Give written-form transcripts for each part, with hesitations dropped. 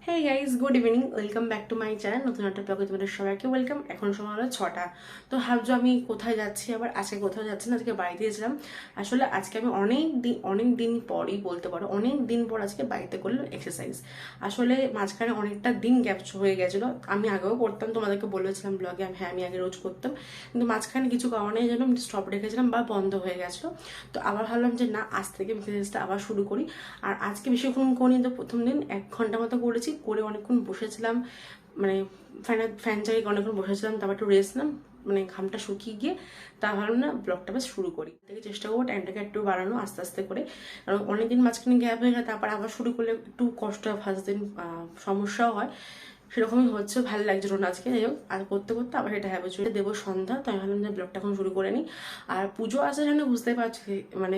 Hey guys, good evening, welcome back to my channel. নতুন একটা ব্লগে তোমাদের সবাইকে ওয়েলকাম। এখন সময় হলো 6টা। তো ভাবছো আমি কোথায় যাচ্ছি, আবার আজকে কোথাও যাচ্ছি না, আজকে বাড়িতে গেছিলাম। আসলে আজকে আমি অনেক দিন পরই বলতে পারো, অনেক দিন পর আজকে বাড়িতে করলাম এক্সারসাইজ। আসলে মাঝখানে অনেকটা দিন গ্যাপ হয়ে গেছিলো। আমি আগেও করতাম, তোমাদেরকে বলেছিলাম ব্লগে, হ্যাঁ আমি আগে রোজ করতাম, কিন্তু মাঝখানে কিছু কারণে যেন আমি স্টপ রেখেছিলাম বা বন্ধ হয়ে গেছিলো। তো আবার ভাবলাম যে না, আজ থেকে এক্সারসাইজটা আবার শুরু করি। আর আজকে বেশিক্ষণ করিনি, তো প্রথম দিন 1 ঘন্টা মতো করেছি, করে অনেকক্ষণ বসেছিলাম, মানে ফ্যান চালিয়ে অনেকক্ষণ বসেছিলাম, তারপর একটু রেস্ট নাম, মানে ঘামটা শুকিয়ে গিয়ে তা ভাবলাম না ব্লগটা বেশ শুরু করি। থেকে চেষ্টা করবো টাইমটাকে একটু বাড়ানো আস্তে আস্তে করে, কারণ অনেকদিন মাঝখানে গ্যাপ হয়ে গেলে তারপর আবার শুরু করলে একটু কষ্ট হয়, ফার্স্ট দিন সমস্যাও হয়, সেরকমই হচ্ছে। ভালো লাগছিল না আজকে। যাই হোক, আর করতে করতে আবার এটা হ্যাবিচুয়ালি দেবো সন্ধ্যা, তো আমি ভাবলাম যে ব্লগটা এখন শুরু করে নিই। আর পুজো আসে যেন বুঝতেই পারছি, মানে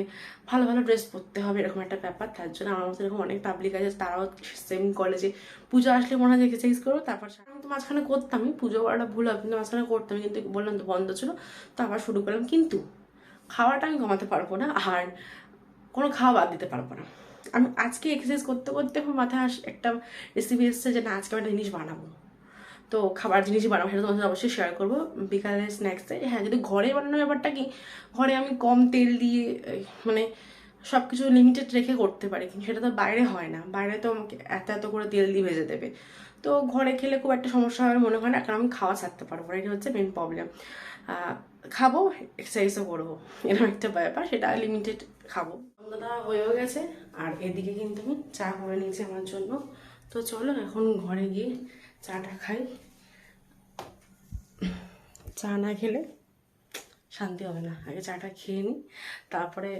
ভালো ভালো ড্রেস পরতে হবে, এরকম একটা ব্যাপার। তার জন্য আমার মতো এরকম অনেক পাবলিক আছে, তারাও সেম কলেজে পুজো আসলে মনে হয় যে এক্সারসাইজ করো। তারপর আমি তো মাঝখানে করতামই, পুজো করাটা ভুল হবে, কিন্তু মাঝখানে করতাম, কিন্তু বললাম তো বন্ধ ছিল, তো আবার শুরু করলাম। কিন্তু খাওয়াটা আমি কমাতে পারবো না, আর কোনো খাওয়া বাদ দিতে পারবো না। আমি আজকে এক্সারসাইজ করতে করতে আমার মাথায় একটা রেসিপি এসছে যে না, আজকে আমি একটা জিনিস বানাবো। তো খাবার জিনিসই বানাবো, সেটা তোমার সাথে অবশ্যই শেয়ার করবো বিকালে স্ন্যাক্সে। হ্যাঁ, যদি ঘরে বানানোর ব্যাপারটা কি, ঘরে আমি কম তেল দিয়ে মানে সব কিছু লিমিটেড রেখে করতে পারি, কিন্তু সেটা তো বাইরে হয় না। বাইরে তো আমাকে এত এত করে তেল দিয়ে ভেজে দেবে। তো ঘরে খেলে খুব একটা সমস্যা হবে মনে হয় না, কারণ আমি খাওয়া ছাড়তে পারবো না, এটা হচ্ছে মেন প্রবলেম। খাবো, এক্সারসাইজও করবো, এরকম একটা ব্যাপার, সেটা লিমিটেড খাবো। সন্ধ্যাটা হয়েও গেছে, আর এদিকে কিন্তু আমি চা করে নিয়েছি আমার জন্য। তো চলো এখন ঘরে গিয়ে চাটা খাই। চা না খেলে শান্তি হবে না, আগে চাটা খেয়ে নিই, তারপরে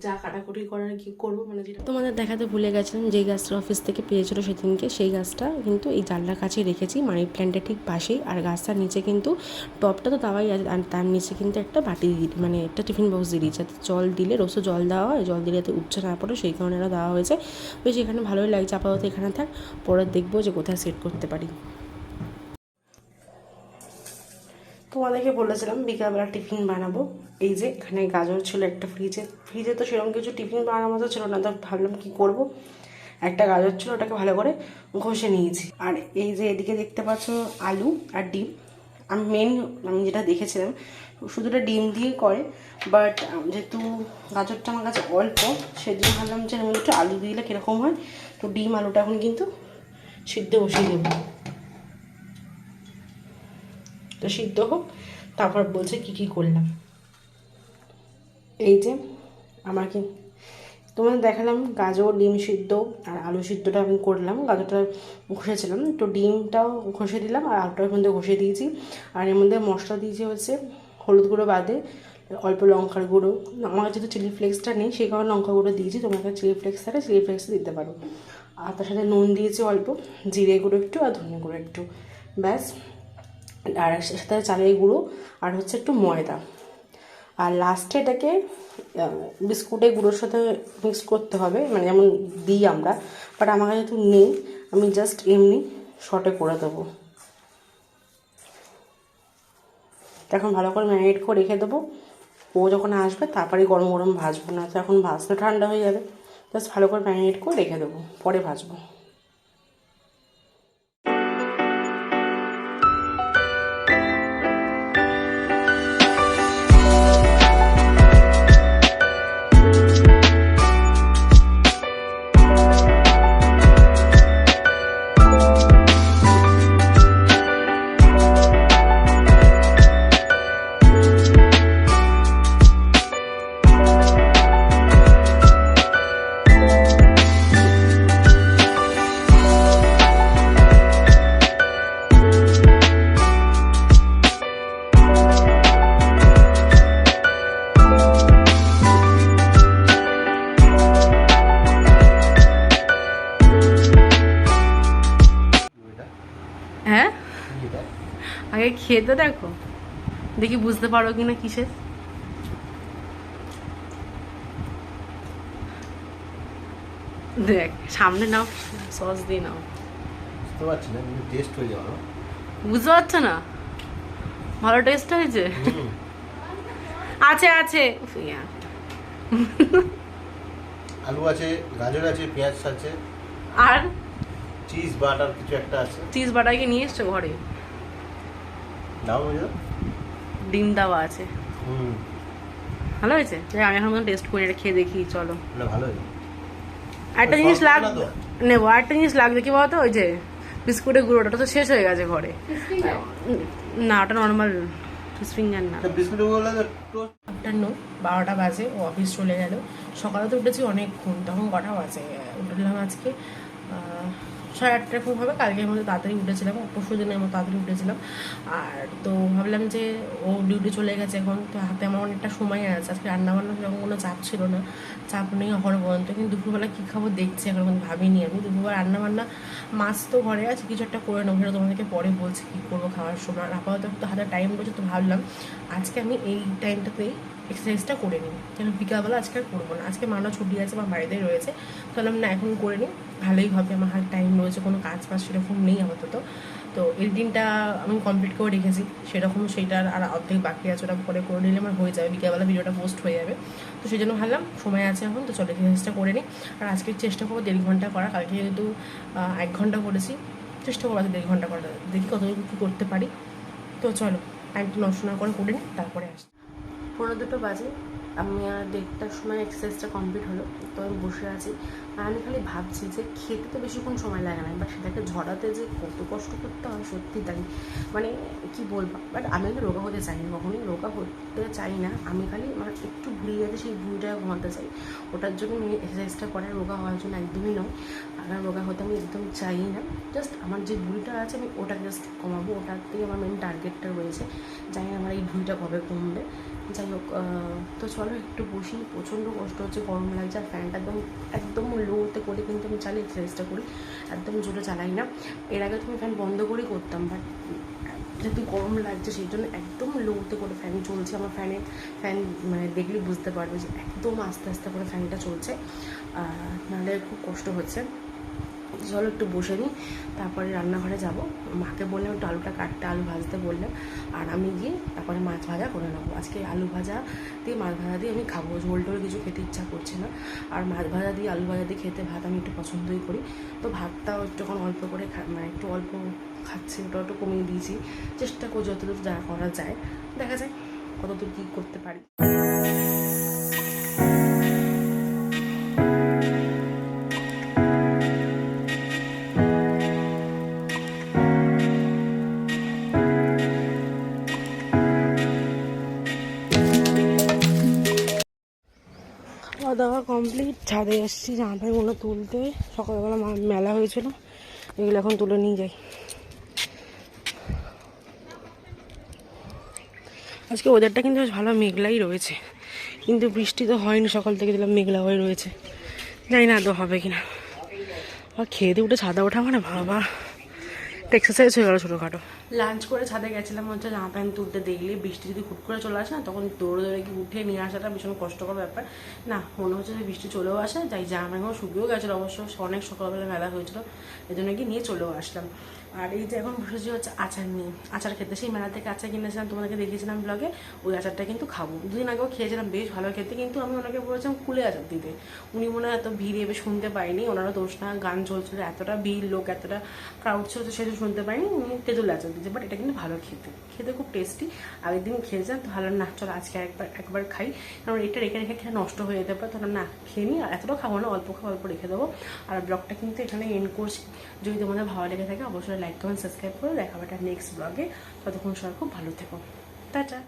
যা কাটাকুটি করার কি করবো। মানে যেটা তোমাদের দেখাতে ভুলে গেছিলাম, যেই গাছটা অফিস থেকে পেয়েছিল সেদিনকে, সেই গাছটা কিন্তু এই জানলার কাছে রেখেছি, মানি প্ল্যান্টের ঠিক পাশেই। আর গাছটার নিচে কিন্তু টপটা তো দেওয়াই আছে, আর তার নিচে কিন্তু একটা বাটি মানে একটা টিফিন বক্স দিয়ে দিয়েছে, যাতে জল দিলে রোজও জল দেওয়া হয়, জল দিলে যাতে উপচে না পড়ে, সেই কারণে এটা দেওয়া হয়েছে। বেশ এখানে ভালোই লাগছে, আপাতত এখানে থাক, পরে দেখবো যে কোথায় সেট করতে পারি। তোমাদেরকে বলেছিলাম বিকালবেলা টিফিন বানাবো। এই যে এখানে গাজর ছিল একটা ফ্রিজে তো সেরকম কিছু টিফিন বানানোর মতো ছিল না, তো ভাবলাম কি করব, একটা গাজর ছিল, ওটাকে ভালো করে ঘষে নিয়েছি। আর এই যে এদিকে দেখতে পাচ্ছ আলু আর ডিম। আমি যেটা দেখেছিলাম শুধুটা ডিম দিয়ে করে, বাট যেহেতু গাজরটা আমার কাছে অল্প, সেদিন ভাবলাম যে আমি একটু আলু দিলে কীরকম হয়। তো ডিম আলুটা এখন কিন্তু সিদ্ধ বসিয়ে দেবো, তো সিদ্ধ হোক, তারপর বলছে কি কি করলাম। এই যে আমার কি তোমাদের দেখালাম গাজর ডিম সিদ্ধ আর আলু সিদ্ধটা আমি করলাম, গাজরটা ঘষেছিলাম, তো ডিমটাও ঘষে দিলাম আর আলুটার মধ্যে ঘষে দিয়েছি। আর এর মধ্যে মশলা দিয়েছি হচ্ছে হলুদ গুঁড়ো বাদে অল্প লঙ্কার গুঁড়ো। আমার কাছে তো চিলি ফ্লেক্সটা নেই, সেই কারণে লঙ্কা গুঁড়ো দিয়েছি, তোমার কাছে চিলি ফ্লেক্স থাকে চিলি ফ্লেক্স দিতে পারো। আর তার সাথে নুন দিয়েছি অল্প, জিরে গুঁড়ো একটু আর ধনে গুঁড়ো একটু, ব্যাস। আর সাথে চালের গুঁড়ো আর হচ্ছে একটু ময়দা। আর লাস্টে এটাকে বিস্কুটের গুঁড়োর সাথে মিক্স করতে হবে, মানে যেমন দিই আমরা, বাট আমার কাছে যেহেতু নেই, আমি জাস্ট এমনি শর্টে করে দেবো। এখন ভালো করে ম্যারিনেট করে রেখে দেবো, ও যখন আসবে তারপরে গরম গরম ভাজবো, না তো এখন ভাজতে ঠান্ডা হয়ে যাবে। জাস্ট ভালো করে ম্যারিনেট করে রেখে দেবো, পরে ভাজবো। হ্যাঁ, আগে খেতে দেখো, দেখি বুঝতে পারো কিনা কিসের। দেখ সামনে নাও, সস দিয়ে নাও, বুঝতে পারছি না, কিন্তু টেস্ট হয়ে যাবে। বুঝতে পারছো না? ভালো টেস্ট হয়েছে? আছে আছে, আলু আছে, গাজর আছে, পেঁয়াজ আছে, আর চিজ বাটার কিছু একটা আছে। চিজ বাটারকে নিয়ে এসছো ঘরে, দাও বুঝো। ডিম দেওয়া আছে, হুম, ভালো হয়েছে। আমি এখন টেস্ট করে এটা খেয়ে দেখি, চলো। না ভালো হয়েছে। একটা জিনিস সব না তো? নেবো, একটা জিনিস লাগবে কি বলতো, ওই যে বিস্কুটের গুঁড়োটা তো শেষ হয়ে গেছে ঘরে। না ওটা নর্মাল ফিশ ফিঙ্গার না। বিস্কুট গুলো টোস্ট। 12টা বাজে, ও অফিস চলে গেল। সকালে তো উঠেছি অনেকক্ষণ, তখন কটা বাজে উঠলাম আজকে 8:30 এরকম হবে। কালকের মধ্যে তাড়াতাড়ি উঠেছিলাম, পরশু দিনের মতো তাড়াতাড়ি উঠেছিলাম। আর তো ভাবলাম যে ও ডিউটি চলে গেছে এখন, তো হাতে আমার অনেকটা সময় আছে। আজকে রান্নাবান্না সেরকম কোনো চাপ ছিল না, চাপ নেই এখনো পর্যন্ত। কিন্তু দুপুরবেলা কী খাবো দেখছি, এখন পর্যন্ত ভাবিনি আমি। দুপুরবেলা রান্নাবান্না, মাছ তো ঘরে আছে, কিছু একটা করে নেবো, সেটা তোমাদেরকে পরে বলছি কী করবো খাওয়ার সময়। আর আপাতত তো হাতে টাইম রয়েছে, তো ভাবলাম আজকে আমি এই টাইমটাতেই এক্সারসাইজটা করে নিই। কেন বিকালবেলা আজকে আর করবো না, আজকে মানা ছুটি আছে বা বাড়িতেই রয়েছে। তো বললাম না এখন করে নিই, ভালোই হবে, আমার হাতে টাইম রয়েছে, কোনো কাজ বাজ সেরকম নেই আপাতত। তো এডিটিংটা আমি কমপ্লিট করে রেখেছি, সেরকম সেইটার আর অর্ধেক বাকি আছে, ওটা পরে করে নিলে আমার হয়ে যাবে, বিকেলবেলা ভিডিওটা পোস্ট হয়ে যাবে। তো সেই জন্য ভাবলাম সময় আছে এখন, তো চলো এক্সারসাইজটা করে নিই। আর আজকে চেষ্টা করবো 1.5 ঘন্টা করা, কালকে যেহেতু 1 ঘন্টা করেছি, চেষ্টা করবো আজকে 1.5 ঘন্টা করা, দেখি কতটুকু কী করতে পারি। তো চলো টাইমটা নষ্ট না করে নিই, তারপরে আসি। 1:45 বাজে, আমি আর 1:30টার সময় এক্সারসাইজটা কমপ্লিট হলো। তো আমি বসে আছি, আর আমি খালি ভাবছি যে খেতে তো বেশিক্ষণ সময় লাগে না, বাট সেটাকে ঝরাতে যে কত কষ্ট করতে হয় সত্যি তাই। মানে কি বলবো, বাট আমি কিন্তু রোগা হতে চাই না, কখনোই রোগা হতে চাই না। আমি খালি আমার একটু ভুলে গেছে, সেই ভুলটা ঘুমাতে চাই, ওটার জন্য আমি এক্সারসাইজটা করে, রোগা হওয়ার জন্য একদমই নয়। আর রোগা হতে আমি একদম চাই না, জাস্ট আমার যে ভুলটা আছে আমি ওটাকে জাস্ট কমাবো, ওটার থেকে আমার মেন টার্গেটটা রয়েছে। জানি না আমার এই ভুলটা কবে কমবে, যাই হোক। তো চলো একটু বসি, প্রচণ্ড কষ্ট হচ্ছে, গরম লাগছে। আর ফ্যানটা একদম একদম লোতে করে কিন্তু আমি চালিয়ে এক্সারসাইজটা করি, একদম জোরে চালাই না। এর আগে তো আমি ফ্যান বন্ধ করেই করতাম, বাট যেহেতু গরম লাগছে সেই জন্য একদম লোতে করে ফ্যান চলছে। আমার ফ্যান মানে দেখলে বুঝতে পারবে যে একদম আস্তে আস্তে করে ফ্যানটা চলছে, নাহলে খুব কষ্ট হচ্ছে। চলো একটু বসে নিই, তারপরে রান্নাঘরে যাব। মাকে বললাম একটু আলুটা কাটতে, আলু ভাজতে বললাম। আর আমি গিয়ে তারপরে মাছ ভাজা করে নেবো। আজকে আলু ভাজা দিয়ে মাছ ভাজা দিয়ে আমি খাবো, ঝোল টোল কিছু খেতে ইচ্ছা করছে না। আর মাছ ভাজা দিয়ে আলু ভাজা দিয়ে খেতে ভাত আমি একটু পছন্দই করি। তো ভাতটাও একটুক্ষণ অল্প করে মানে একটু অল্প খাচ্ছি, ওটা একটু কমিয়ে দিয়েছি। চেষ্টা করি যতদূর যা করা যায়, দেখা যায় কতদূর কী করতে পারি। খাওয়া দাওয়া কমপ্লিট, ছাদে এসেছি জামা প্যান্টগুলো তুলতে। সকালবেলা মেলা হয়েছিল, এগুলো এখন তুলে নিয়ে যাই। আজকে ওয়েদারটা কিন্তু বেশ ভালো, মেঘলাই রয়েছে, কিন্তু বৃষ্টি তো হয়নি, সকাল থেকে দিলাম মেঘলা হয়ে রয়েছে, জানি না আদৌ হবে কিনা। আর খেয়ে দিয়ে উঠে ছাদে ওঠা মানে বাবা এক্সারসাইজ হয়ে গেলো ছোটোখাটো। লাঞ্চ করে ছাদে গেছিলাম হচ্ছে জামা প্যান্ট তুলতে, দেখলে বৃষ্টি যদি হুট করে চলে আসে না, তখন দৌড়ে দৌড়ে কি উঠে নিয়ে আসাটা ভীষণ কষ্টকর ব্যাপার। না, মনে হচ্ছে যে বৃষ্টি চলেও আসে, তাই জামা প্যান্টগুলো শুকিয়েও গেছিলো অবশ্য, অনেক সকালবেলা মেলা হয়েছিল, এই জন্য কি নিয়ে চলেও আসলাম। আর এই যে এখন বসেছি হচ্ছে আচার নিয়ে, আচার খেতে। সেই মেলা থেকে আচার কিনেছিলাম, তোমাদেরকে দেখিয়েছিলাম ব্লগে, ওই আচারটা কিন্তু খাবো। 2 দিন আগেও খেয়েছিলাম, বেশ ভালো খেতে, কিন্তু আমি ওনাকে বলেছিলাম কুলে আচার দিতে। উনি মনে হয় এত ভিড় এবার শুনতে পাইনি, ওনারও দোষ না, গান চলছিল, এতটা ভিড় লোক, এতটা ক্রাউড ছিল, সেটা শুনতে পাইনি, উনি তেঁতুল আচার দিয়েছে। বাট এটা কিন্তু ভালো খেতে, খেতে খুব টেস্টি। আগের দিন খেয়েছিলাম, তো ভালো না, চলো আজকে একবার খাই, কারণ এটা রেখে রেখে খেয়ে নষ্ট হয়ে যেতে পারে। তাহলে না খেয়ে নিই, আর এতটাও খাবো না, অল্প খাবো, অল্প রেখে দেবো। আর ব্লগটা কিন্তু এখানে এন্ড করছি। যদি তোমাদের ভালো লেগে থাকে অবশ্যই লাইক কমেন্ট সাবস্ক্রাইব করে দেখা হবে নেক্সট ব্লগে। ততক্ষণ সবাই খুব ভালো থেকো, টাটা।